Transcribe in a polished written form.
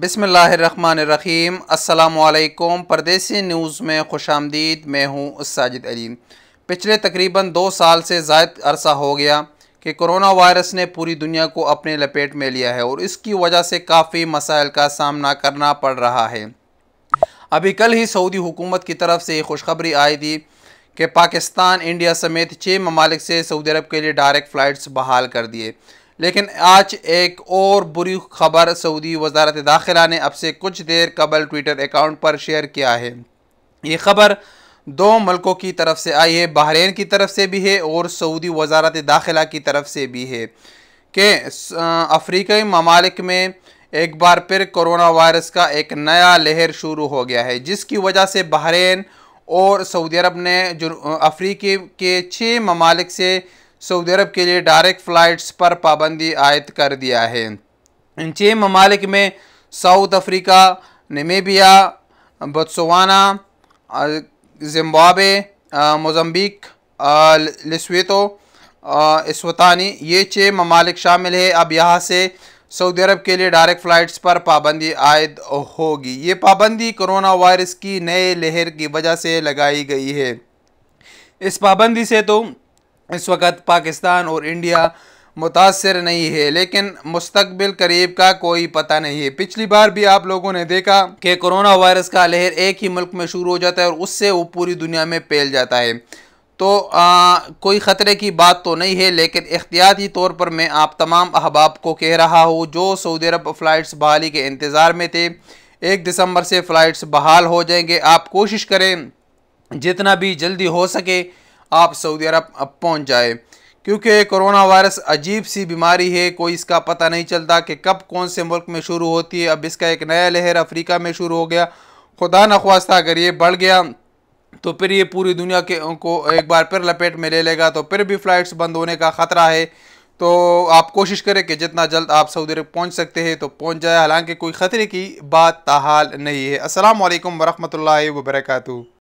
बिस्मिल्लाहिर्रहमानिर्रहीम। अस्सलामुअलैकुम। परदेसी न्यूज़ में खुशामदीद। मैं हूँ साजिद अली। पिछले तकरीबन 2 साल से ज़ायद अरसा हो गया कि कोरोना वायरस ने पूरी दुनिया को अपने लपेट में लिया है और इसकी वजह से काफ़ी मसाइल का सामना करना पड़ रहा है। अभी कल ही सऊदी हुकूमत की तरफ से खुशखबरी आई थी कि पाकिस्तान, इंडिया समेत 6 ममालिक से सऊदी अरब के लिए डायरेक्ट फ़्लाइट्स बहाल कर दिए। लेकिन आज एक और बुरी खबर सऊदी वज़ारत दाखिला ने अब से कुछ देर कबल ट्विटर अकाउंट पर शेयर किया है। ये खबर 2 मुल्कों की तरफ से आई है, बहरीन की तरफ से भी है और सऊदी वज़ारत दाखिला की तरफ से भी है कि अफ्रीकी ममालिक में एक बार फिर कोरोना वायरस का एक नया लहर शुरू हो गया है, जिसकी वजह से बहरीन और सऊदी अरब ने जो अफ्रीकी के 6 ममालिक से सऊदी अरब के लिए डायरेक्ट फ़्लाइट्स पर पाबंदी आयद कर दिया है। इन 6 ममालिक में south Africa, Namibia, Botswana, Zimbabwe, Mozambique, Lesotho, Eswatini, ये 6 ममालिक शामिल है। अब यहाँ से सऊदी अरब के लिए डायरेक्ट फ़्लाइट्स पर पाबंदी आयद होगी। ये पाबंदी कोरोना वायरस की नए लहर की वजह से लगाई गई है। इस पाबंदी से तो इस वक्त पाकिस्तान और इंडिया मुतासर नहीं है, लेकिन मुस्तकबिल करीब का कोई पता नहीं है। पिछली बार भी आप लोगों ने देखा कि कोरोना वायरस का लहर एक ही मुल्क में शुरू हो जाता है और उससे वो पूरी दुनिया में फैल जाता है। तो कोई ख़तरे की बात तो नहीं है, लेकिन एहतियाती तौर पर मैं आप तमाम अहबाब को कह रहा हूँ जो सऊदी अरब फ़्लाइट्स बहाली के इंतज़ार में थे। 1 दिसंबर से फ़्लाइट्स बहाल हो जाएंगे। आप कोशिश करें जितना भी जल्दी हो सके आप सऊदी अरब पहुँच जाए, क्योंकि कोरोना वायरस अजीब सी बीमारी है। कोई इसका पता नहीं चलता कि कब कौन से मुल्क में शुरू होती है। अब इसका एक नया लहर अफ्रीका में शुरू हो गया। खुदा न ख्वास्ता अगर ये बढ़ गया तो फिर ये पूरी दुनिया के को एक बार फिर लपेट में ले लेगा, तो फिर भी फ़्लाइट्स बंद होने का ख़तरा है। तो आप कोशिश करें कि जितना जल्द आप सऊदी अरब पहुँच सकते हैं तो पहुँच जाए। हालांकि कोई ख़तरे की बात ताहाल नहीं है। अस्सलाम वालेकुम वरहमतुल्लाहि वबरकातुहू।